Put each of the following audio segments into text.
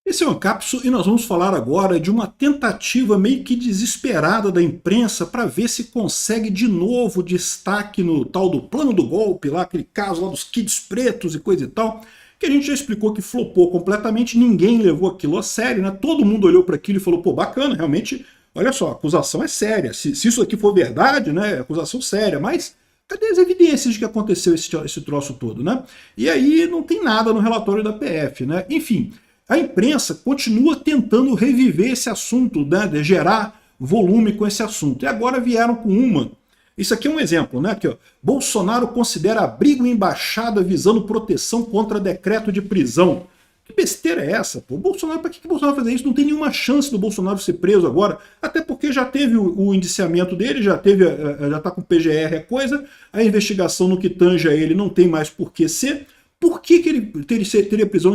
Esse é o Ancapso e nós vamos falar agora de uma tentativa meio que desesperada da imprensa para ver se consegue de novo destaque no tal do plano do golpe, lá aquele caso lá dos kids pretos e coisa e tal, que a gente já explicou que flopou completamente, ninguém levou aquilo a sério, né? Todo mundo olhou para aquilo e falou, pô, bacana, realmente, olha só, a acusação é séria, se isso aqui for verdade, né, acusação séria, mas cadê as evidências de que aconteceu esse troço todo, né? E aí não tem nada no relatório da PF, né? Enfim, a imprensa continua tentando reviver esse assunto, né, de gerar volume com esse assunto. E agora vieram com uma. Isso aqui é um exemplo, né? Aqui, ó. Bolsonaro considera abrigo em embaixada visando proteção contra decreto de prisão. Que besteira é essa? Pô? Bolsonaro, para que o Bolsonaro vai fazer isso? Não tem nenhuma chance do Bolsonaro ser preso agora, até porque já teve o indiciamento dele, já está com PGR, é coisa, a investigação no que tange a ele não tem mais por que ser. Por que ele teria prisão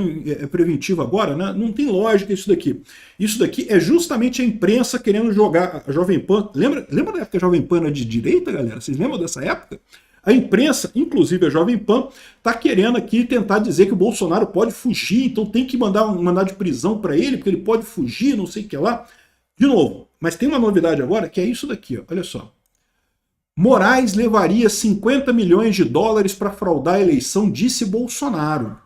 preventiva agora? Né? Não tem lógica isso daqui. Isso daqui é justamente a imprensa querendo jogar a Jovem Pan. Lembra da época que a Jovem Pan era de direita, galera? Vocês lembram dessa época? A imprensa, inclusive a Jovem Pan, está querendo aqui tentar dizer que o Bolsonaro pode fugir, então tem que mandar um mandado de prisão para ele, porque ele pode fugir, não sei o que lá. De novo, mas tem uma novidade agora, que é isso daqui, ó, olha só. Moraes levaria 50 milhões de dólares para fraudar a eleição, disse Bolsonaro.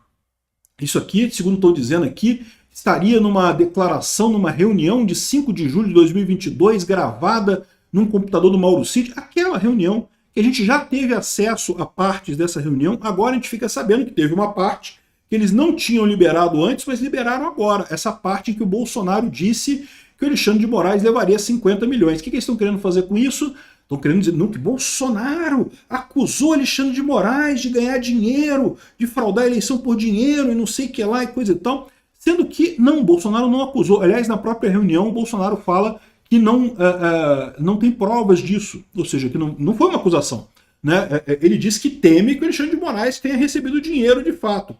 Isso aqui, segundo estou dizendo aqui, estaria numa declaração, numa reunião de 5 de julho de 2022, gravada num computador do Mauro Cid, aquela reunião que a gente já teve acesso a partes dessa reunião, agora a gente fica sabendo que teve uma parte que eles não tinham liberado antes, mas liberaram agora, essa parte em que o Bolsonaro disse que o Alexandre de Moraes levaria 50 milhões. O que eles estão querendo fazer com isso? Estão querendo dizer não, que Bolsonaro acusou Alexandre de Moraes de ganhar dinheiro, de fraudar a eleição por dinheiro e não sei o que lá e coisa e tal. Sendo que não, Bolsonaro não acusou. Aliás, na própria reunião, o Bolsonaro fala que não tem provas disso. Ou seja, que não foi uma acusação. Né? Ele disse que teme que o Alexandre de Moraes tenha recebido dinheiro de fato.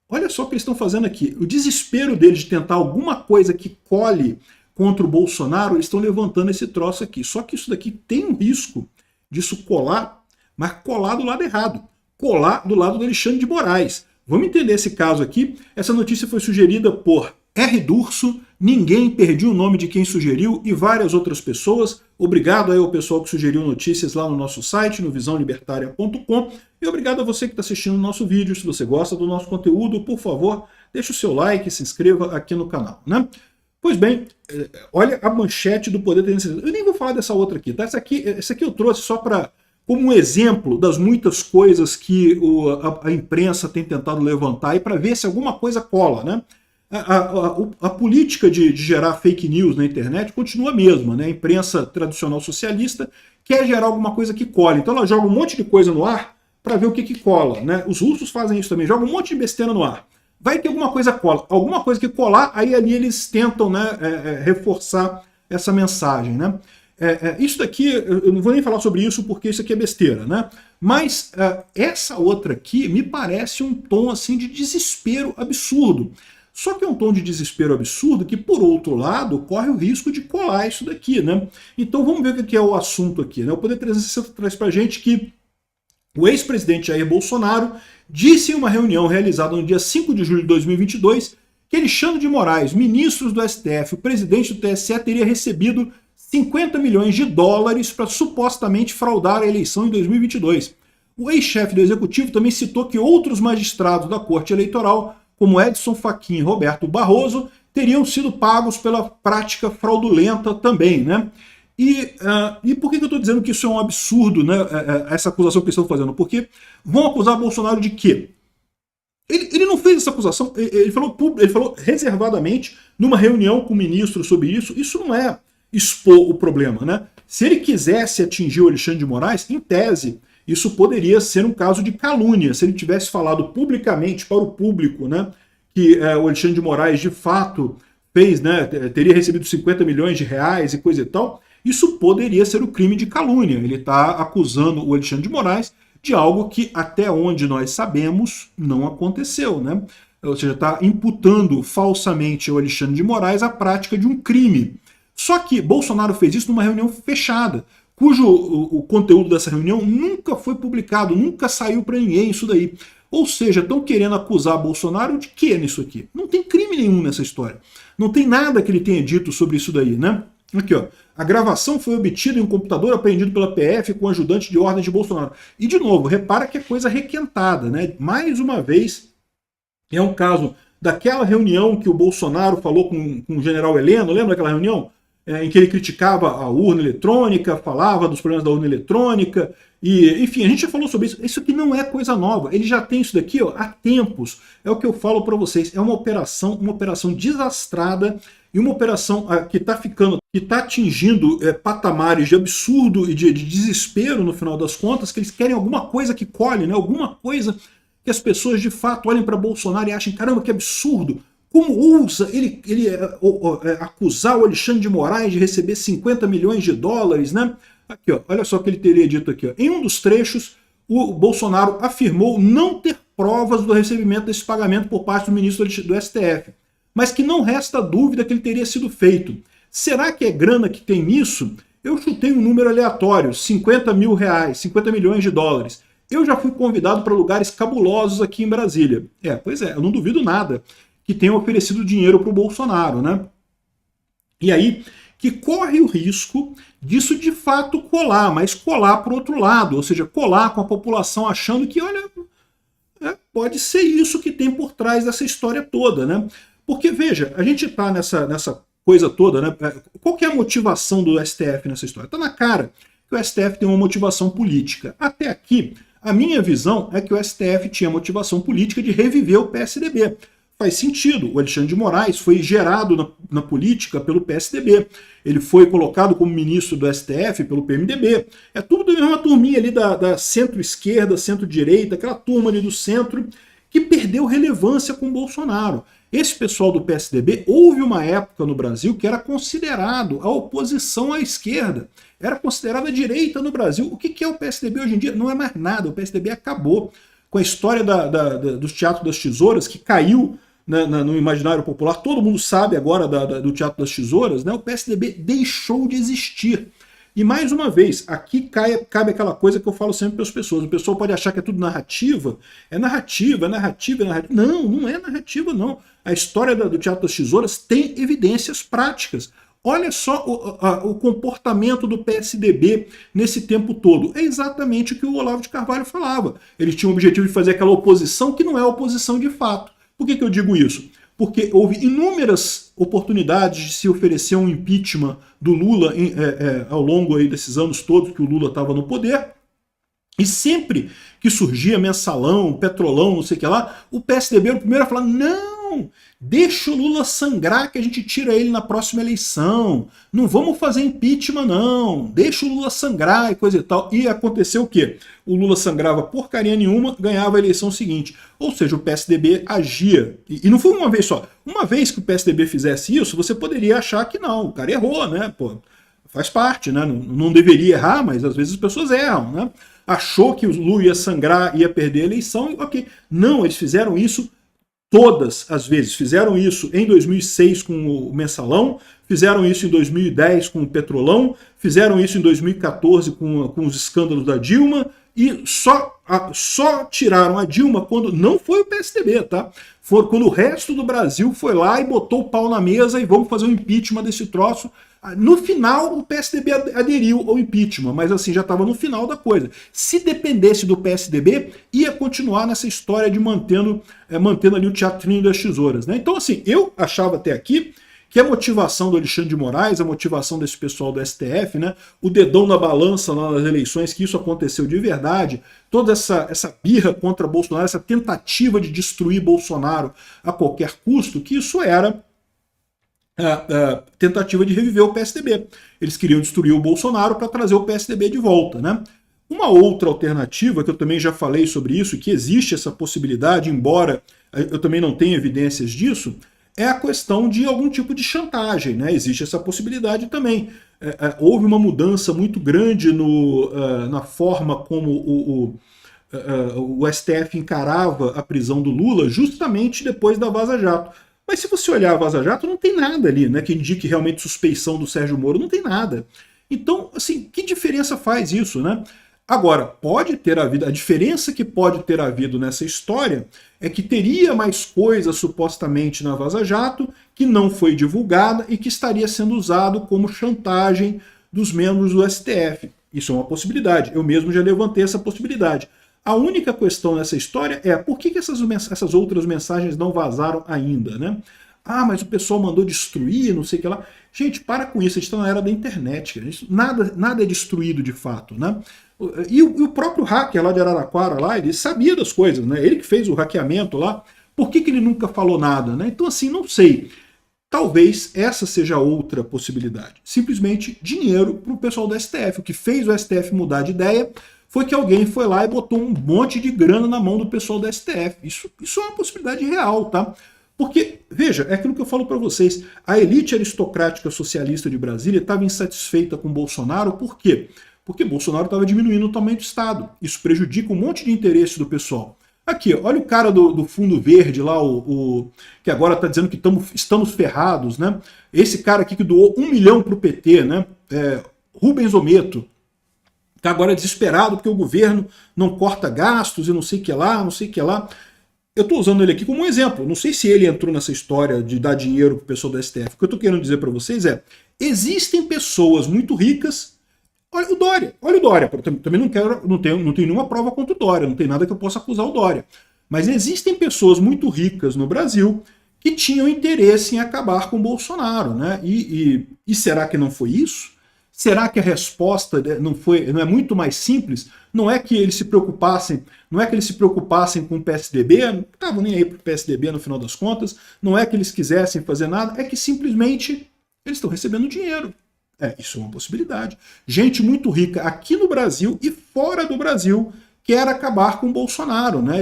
Olha só o que eles estão fazendo aqui. O desespero deles de tentar alguma coisa que cole contra o Bolsonaro, eles estão levantando esse troço aqui. Só que isso daqui tem um risco disso colar, mas colar do lado errado. Colar do lado do Alexandre de Moraes. Vamos entender esse caso aqui. Essa notícia foi sugerida por R. Durso, ninguém, perdi o nome de quem sugeriu, e várias outras pessoas. Obrigado aí ao pessoal que sugeriu notícias lá no nosso site, no visãolibertaria.com. E obrigado a você que está assistindo o nosso vídeo. Se você gosta do nosso conteúdo, por favor, deixe o seu like e se inscreva aqui no canal, né? Pois bem, olha a manchete do Poder 360. Eu nem vou falar dessa outra aqui, tá? Essa aqui eu trouxe só como um exemplo das muitas coisas que a imprensa tem tentado levantar e para ver se alguma coisa cola, né? A política de gerar fake news na internet continua a mesma, né? A imprensa tradicional socialista quer gerar alguma coisa que cola. Então ela joga um monte de coisa no ar para ver o que cola, né? Os russos fazem isso também, jogam um monte de besteira no ar. Vai ter alguma coisa cola, alguma coisa que colar, aí ali eles tentam, né, reforçar essa mensagem, né? Isso daqui, eu não vou nem falar sobre isso porque isso aqui é besteira, né? Mas essa outra aqui me parece um tom assim de desespero absurdo. Só que é um tom de desespero absurdo que, por outro lado, corre o risco de colar isso daqui, né? Então vamos ver o que é o assunto aqui, né? O Poder 360 traz pra gente que o ex-presidente Jair Bolsonaro disse em uma reunião realizada no dia 5 de julho de 2022 que Alexandre de Moraes, ministros do STF, o presidente do TSE, teria recebido 50 milhões de dólares para supostamente fraudar a eleição em 2022. O ex-chefe do Executivo também citou que outros magistrados da Corte Eleitoral, como Edson Fachin e Roberto Barroso, teriam sido pagos pela prática fraudulenta também, né? E por que eu estou dizendo que isso é um absurdo, né, essa acusação que eles estão fazendo? Porque vão acusar Bolsonaro de quê? Ele não fez essa acusação, ele falou reservadamente numa reunião com o ministro sobre isso. Isso não é expor o problema, né? Se ele quisesse atingir o Alexandre de Moraes, em tese, isso poderia ser um caso de calúnia. Se ele tivesse falado publicamente para o público, né, que o Alexandre de Moraes de fato fez, né, teria recebido 50 milhões de reais e coisa e tal, isso poderia ser o crime de calúnia. Ele está acusando o Alexandre de Moraes de algo que, até onde nós sabemos, não aconteceu, né? Ou seja, está imputando falsamente ao Alexandre de Moraes a prática de um crime. Só que Bolsonaro fez isso numa reunião fechada, cujo o conteúdo dessa reunião nunca foi publicado, nunca saiu para ninguém isso daí. Ou seja, estão querendo acusar Bolsonaro de quê nisso aqui? Não tem crime nenhum nessa história. Não tem nada que ele tenha dito sobre isso daí, né? Aqui, ó. A gravação foi obtida em um computador apreendido pela PF com ajudante de ordem de Bolsonaro. E, de novo, repara que é coisa requentada, né? Mais uma vez, é um caso daquela reunião que o Bolsonaro falou com o general Heleno, lembra daquela reunião? Em que ele criticava a urna eletrônica, falava dos problemas da urna eletrônica, e, enfim, a gente já falou sobre isso. Isso aqui não é coisa nova, ele já tem isso daqui, ó, há tempos. É o que eu falo para vocês, é uma operação desastrada, e uma operação que está atingindo patamares de absurdo e de desespero no final das contas, que eles querem alguma coisa que colhe, né? Alguma coisa que as pessoas de fato olhem para Bolsonaro e achem, caramba, que absurdo, como ousa ele acusar o Alexandre de Moraes de receber 50 milhões de dólares, né? Aqui, ó, olha só o que ele teria dito aqui. Ó. Em um dos trechos, o Bolsonaro afirmou não ter provas do recebimento desse pagamento por parte do ministro do STF, mas que não resta dúvida que ele teria sido feito. Será que é grana que tem nisso? Eu chutei um número aleatório, 50 mil reais, 50 milhões de dólares. Eu já fui convidado para lugares cabulosos aqui em Brasília. Pois é, eu não duvido nada que tenham oferecido dinheiro para o Bolsonaro, né? E aí, que corre o risco disso de fato colar, mas colar para o outro lado, ou seja, colar com a população achando que, olha, pode ser isso que tem por trás dessa história toda, né? Porque, veja, a gente está nessa coisa toda, né? Qual que é a motivação do STF nessa história? Está na cara que o STF tem uma motivação política. Até aqui, a minha visão é que o STF tinha motivação política de reviver o PSDB. Faz sentido, o Alexandre de Moraes foi gerado na política pelo PSDB, ele foi colocado como ministro do STF pelo PMDB, é tudo da mesma turminha ali da centro-esquerda, centro-direita, aquela turma ali do centro que perdeu relevância com o Bolsonaro. Esse pessoal do PSDB, houve uma época no Brasil que era considerado a oposição à esquerda, era considerada a direita no Brasil. O que é o PSDB hoje em dia? Não é mais nada, o PSDB acabou com a história dos Teatro das Tesouras, que caiu no imaginário popular, todo mundo sabe agora do Teatro das Tesouras, né? O PSDB deixou de existir. E mais uma vez, aqui cabe aquela coisa que eu falo sempre para as pessoas, o pessoal pode achar que é tudo narrativa, é narrativa. Não, não é narrativa não. A história do Teatro das Tesouras tem evidências práticas. Olha só o comportamento do PSDB nesse tempo todo. É exatamente o que o Olavo de Carvalho falava. Ele tinha o objetivo de fazer aquela oposição que não é oposição de fato. Por que eu digo isso? Porque houve inúmeras oportunidades de se oferecer um impeachment do Lula ao longo aí desses anos todos que o Lula estava no poder, e sempre que surgia mensalão, petrolão, não sei o que lá, o PSDB era o primeiro a falar, não, deixa o Lula sangrar que a gente tira ele na próxima eleição, não vamos fazer impeachment não, deixa o Lula sangrar e coisa e tal. E aconteceu o quê? O Lula sangrava porcaria nenhuma, ganhava a eleição seguinte. Ou seja, o PSDB agia. E não foi uma vez só. Uma vez que o PSDB fizesse isso, você poderia achar que não, o cara errou, né? Pô, faz parte, né? Não deveria errar, mas às vezes as pessoas erram, né? Achou que o Lula ia sangrar, ia perder a eleição, e ok. Não, eles fizeram isso todas as vezes. Fizeram isso em 2006 com o mensalão, fizeram isso em 2010 com o petrolão, fizeram isso em 2014 com os escândalos da Dilma, e só tiraram a Dilma quando não foi o PSDB, tá? Foi quando o resto do Brasil foi lá e botou o pau na mesa e vamos fazer um impeachment desse troço. No final, o PSDB aderiu ao impeachment, mas assim, já estava no final da coisa. Se dependesse do PSDB, ia continuar nessa história de mantendo ali o teatrinho das tesouras, né? Então, assim, eu achava até aqui que a motivação do Alexandre de Moraes, a motivação desse pessoal do STF, né, o dedão na balança lá nas eleições, que isso aconteceu de verdade, toda essa birra contra Bolsonaro, essa tentativa de destruir Bolsonaro a qualquer custo, que isso era a tentativa de reviver o PSDB. Eles queriam destruir o Bolsonaro para trazer o PSDB de volta, né? Uma outra alternativa, que eu também já falei sobre isso, que existe essa possibilidade, embora eu também não tenha evidências disso, é a questão de algum tipo de chantagem, né? Existe essa possibilidade também. Houve uma mudança muito grande na forma como o STF encarava a prisão do Lula justamente depois da Vaza Jato. Mas se você olhar a Vaza Jato, não tem nada ali, né, que indique realmente suspeição do Sérgio Moro, não tem nada. Então, assim, que diferença faz isso, né? Agora, pode ter havido, a diferença que pode ter havido nessa história é que teria mais coisa supostamente na Vaza Jato que não foi divulgada e que estaria sendo usado como chantagem dos membros do STF. Isso é uma possibilidade, eu mesmo já levantei essa possibilidade. A única questão nessa história é por que essas outras mensagens não vazaram ainda, né? Ah, mas o pessoal mandou destruir, não sei o que lá. Gente, para com isso, a gente está na era da internet. Nada é destruído de fato, né? E o próprio hacker lá de Araraquara, lá, ele sabia das coisas, né? Ele que fez o hackeamento lá. Por que ele nunca falou nada, né? Então, assim, não sei. Talvez essa seja outra possibilidade. Simplesmente dinheiro para o pessoal do STF. O que fez o STF mudar de ideia foi que alguém foi lá e botou um monte de grana na mão do pessoal do STF. Isso é uma possibilidade real, tá? Porque, veja, é aquilo que eu falo para vocês, a elite aristocrática socialista de Brasília estava insatisfeita com Bolsonaro, por quê? Porque Bolsonaro estava diminuindo o tamanho do Estado. Isso prejudica um monte de interesse do pessoal. Aqui, olha o cara do Fundo Verde lá, que agora está dizendo que estamos ferrados, né? Esse cara aqui que doou 1 milhão para o PT, né? Rubens Ometo, está agora desesperado porque o governo não corta gastos e não sei o que lá, não sei o que lá. Eu estou usando ele aqui como um exemplo. Não sei se ele entrou nessa história de dar dinheiro para o pessoal do STF. O que eu estou querendo dizer para vocês é, existem pessoas muito ricas. Olha o Dória. Eu também não tenho nenhuma prova contra o Dória, não tem nada que eu possa acusar o Dória. Mas existem pessoas muito ricas no Brasil que tinham interesse em acabar com o Bolsonaro, né? E será que não foi isso? Será que a resposta não é muito mais simples? Não é que eles se preocupassem com o PSDB, não estavam nem aí para o PSDB no final das contas, não é que eles quisessem fazer nada, é que simplesmente eles estão recebendo dinheiro. Isso é uma possibilidade. Gente muito rica aqui no Brasil e fora do Brasil quer acabar com o Bolsonaro, né?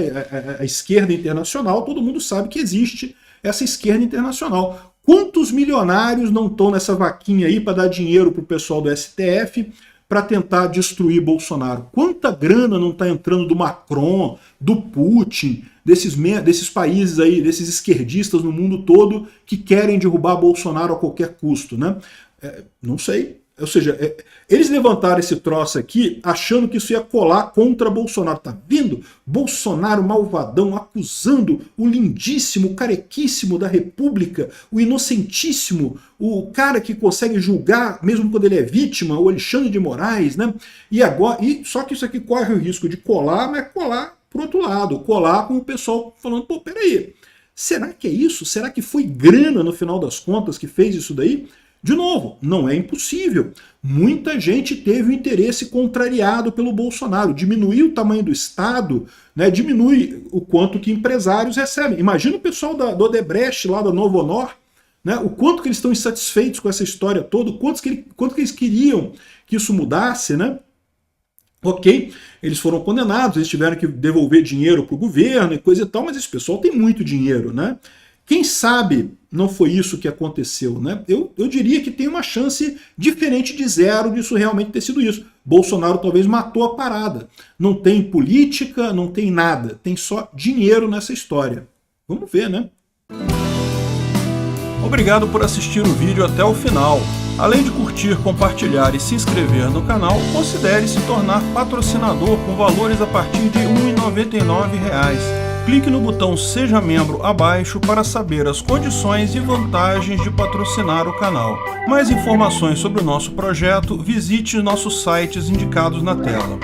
A esquerda internacional, todo mundo sabe que existe essa esquerda internacional. Quantos milionários não estão nessa vaquinha aí para dar dinheiro para o pessoal do STF para tentar destruir Bolsonaro? Quanta grana não está entrando do Macron, do Putin, desses países aí, desses esquerdistas no mundo todo que querem derrubar Bolsonaro a qualquer custo, né? Não sei. Ou seja, eles levantaram esse troço aqui achando que isso ia colar contra Bolsonaro. Tá vendo? Bolsonaro malvadão acusando o lindíssimo, o carequíssimo da República, o inocentíssimo, o cara que consegue julgar mesmo quando ele é vítima, o Alexandre de Moraes, né? Só que isso aqui corre o risco de colar, mas colar pro outro lado, colar com o pessoal falando, pô, peraí, será que é isso? Será que foi grana no final das contas que fez isso daí? De novo, não é impossível. Muita gente teve o interesse contrariado pelo Bolsonaro. Diminuir o tamanho do Estado, né, diminui o quanto que empresários recebem. Imagina o pessoal do Odebrecht, lá da Novo Honor, né, o quanto que eles estão insatisfeitos com essa história toda, quanto que eles queriam que isso mudasse, né? Ok, eles foram condenados, eles tiveram que devolver dinheiro para o governo e coisa e tal, mas esse pessoal tem muito dinheiro, né? Quem sabe não foi isso que aconteceu, né? Eu diria que tem uma chance diferente de zero disso realmente ter sido isso. Bolsonaro talvez matou a parada. Não tem política, não tem nada. Tem só dinheiro nessa história. Vamos ver, né? Obrigado por assistir o vídeo até o final. Além de curtir, compartilhar e se inscrever no canal, considere se tornar patrocinador com valores a partir de R$ 1,99. Clique no botão Seja Membro abaixo para saber as condições e vantagens de patrocinar o canal. Mais informações sobre o nosso projeto, visite nossos sites indicados na tela.